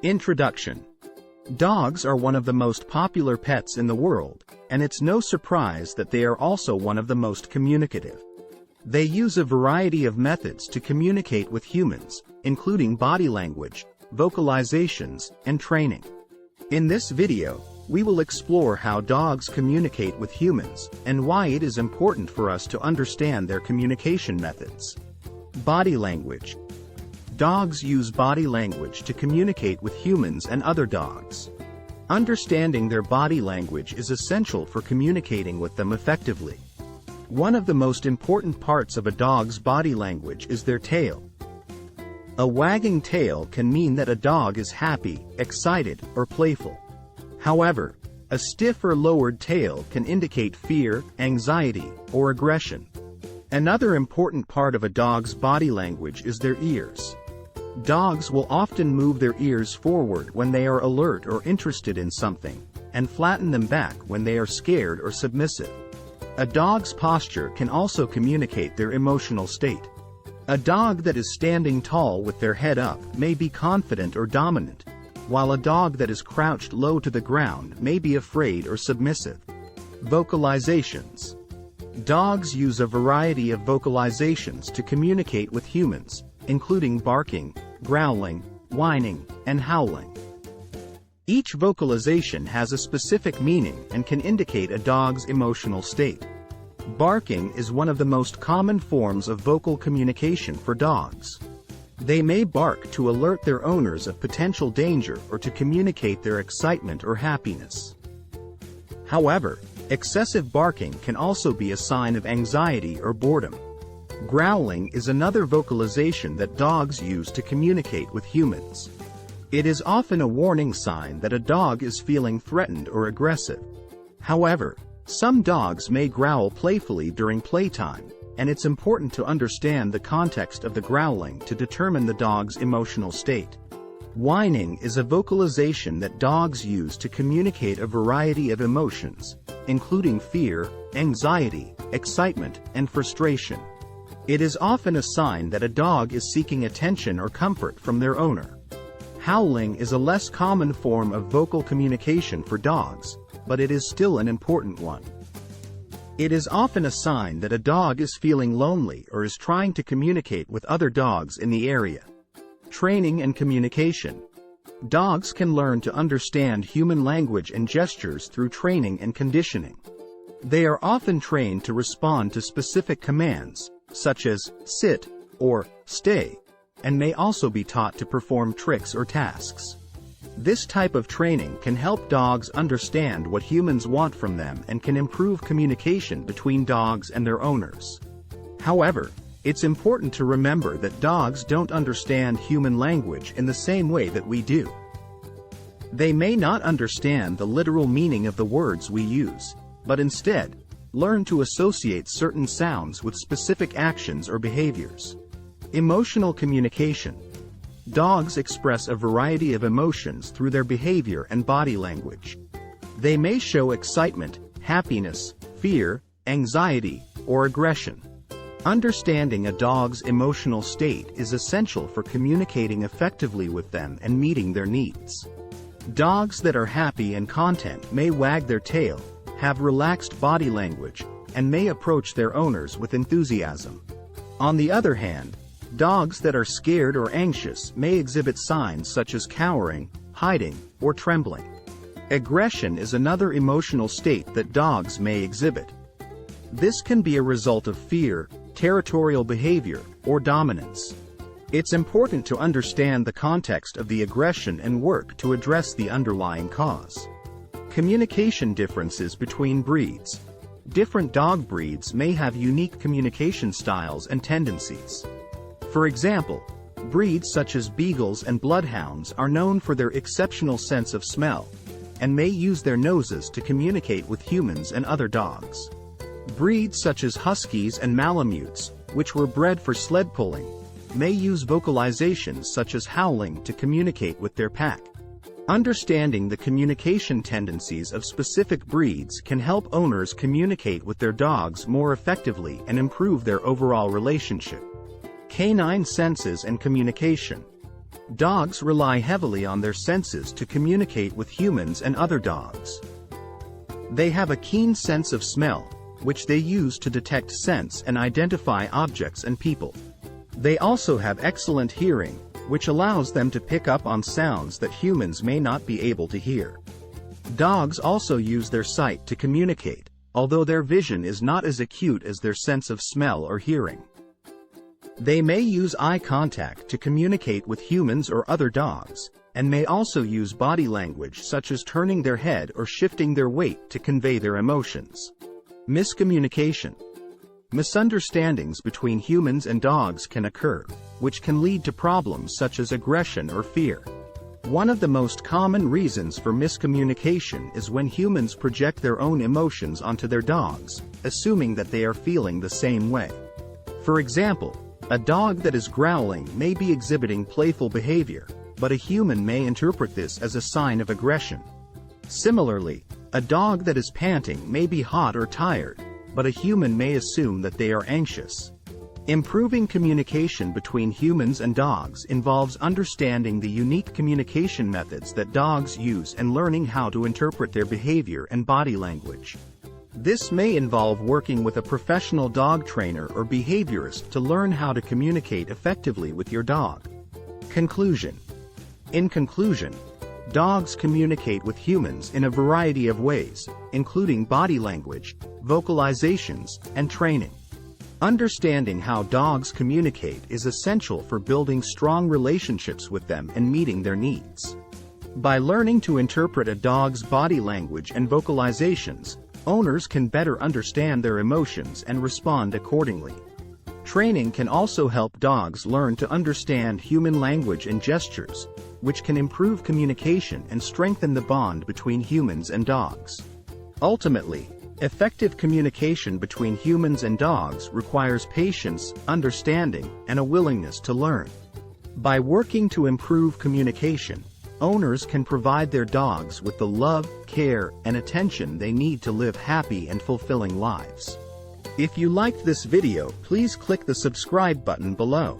Introduction. Dogs are one of the most popular pets in the world, and it's no surprise that they are also one of the most communicative. They use a variety of methods to communicate with humans, including body language, vocalizations, and training. In this video, we will explore how dogs communicate with humans, and why it is important for us to understand their communication methods. Body language. Dogs use body language to communicate with humans and other dogs. Understanding their body language is essential for communicating with them effectively. One of the most important parts of a dog's body language is their tail. A wagging tail can mean that a dog is happy, excited, or playful. However, a stiff or lowered tail can indicate fear, anxiety, or aggression. Another important part of a dog's body language is their ears. Dogs will often move their ears forward when they are alert or interested in something, and flatten them back when they are scared or submissive. A dog's posture can also communicate their emotional state. A dog that is standing tall with their head up may be confident or dominant, while a dog that is crouched low to the ground may be afraid or submissive. Vocalizations. Dogs use a variety of vocalizations to communicate with humans, including barking, growling, whining, and howling. Each vocalization has a specific meaning and can indicate a dog's emotional state. Barking is one of the most common forms of vocal communication for dogs. They may bark to alert their owners of potential danger or to communicate their excitement or happiness. However, excessive barking can also be a sign of anxiety or boredom. Growling is another vocalization that dogs use to communicate with humans. It is often a warning sign that a dog is feeling threatened or aggressive. However, some dogs may growl playfully during playtime, and it's important to understand the context of the growling to determine the dog's emotional state. Whining is a vocalization that dogs use to communicate a variety of emotions, including fear, anxiety, excitement, and frustration. It is often a sign that a dog is seeking attention or comfort from their owner. Howling is a less common form of vocal communication for dogs, but it is still an important one. It is often a sign that a dog is feeling lonely or is trying to communicate with other dogs in the area. Training and communication. Dogs can learn to understand human language and gestures through training and conditioning. They are often trained to respond to specific commands, such as sit or stay, and may also be taught to perform tricks or tasks. This type of training can help dogs understand what humans want from them and can improve communication between dogs and their owners. However, it's important to remember that dogs don't understand human language in the same way that we do. They may not understand the literal meaning of the words we use, but instead, learn to associate certain sounds with specific actions or behaviors. Emotional communication. Dogs express a variety of emotions through their behavior and body language. They may show excitement, happiness, fear, anxiety, or aggression. Understanding a dog's emotional state is essential for communicating effectively with them and meeting their needs. Dogs that are happy and content may wag their tail, have relaxed body language, and may approach their owners with enthusiasm. On the other hand, dogs that are scared or anxious may exhibit signs such as cowering, hiding, or trembling. Aggression is another emotional state that dogs may exhibit. This can be a result of fear, territorial behavior, or dominance. It's important to understand the context of the aggression and work to address the underlying cause. Communication differences between breeds. Different dog breeds may have unique communication styles and tendencies. For example, breeds such as beagles and bloodhounds are known for their exceptional sense of smell, and may use their noses to communicate with humans and other dogs. Breeds such as huskies and malamutes, which were bred for sled pulling, may use vocalizations such as howling to communicate with their pack. Understanding the communication tendencies of specific breeds can help owners communicate with their dogs more effectively and improve their overall relationship. Canine senses and communication. Dogs rely heavily on their senses to communicate with humans and other dogs. They have a keen sense of smell, which they use to detect scents and identify objects and people. They also have excellent hearing, which allows them to pick up on sounds that humans may not be able to hear. Dogs also use their sight to communicate, although their vision is not as acute as their sense of smell or hearing. They may use eye contact to communicate with humans or other dogs, and may also use body language such as turning their head or shifting their weight to convey their emotions. Miscommunication. Misunderstandings between humans and dogs can occur, which can lead to problems such as aggression or fear. One of the most common reasons for miscommunication is when humans project their own emotions onto their dogs, assuming that they are feeling the same way. For example, a dog that is growling may be exhibiting playful behavior, but a human may interpret this as a sign of aggression. Similarly, a dog that is panting may be hot or tired, but a human may assume that they are anxious. Improving communication between humans and dogs involves understanding the unique communication methods that dogs use and learning how to interpret their behavior and body language. This may involve working with a professional dog trainer or behaviorist to learn how to communicate effectively with your dog. Conclusion. In conclusion, dogs communicate with humans in a variety of ways, including body language, vocalizations, and training. Understanding how dogs communicate is essential for building strong relationships with them and meeting their needs. By learning to interpret a dog's body language and vocalizations, owners can better understand their emotions and respond accordingly. Training can also help dogs learn to understand human language and gestures, which can improve communication and strengthen the bond between humans and dogs. Ultimately, effective communication between humans and dogs requires patience, understanding, and a willingness to learn. By working to improve communication, owners can provide their dogs with the love, care, and attention they need to live happy and fulfilling lives. If you liked this video, please click the subscribe button below.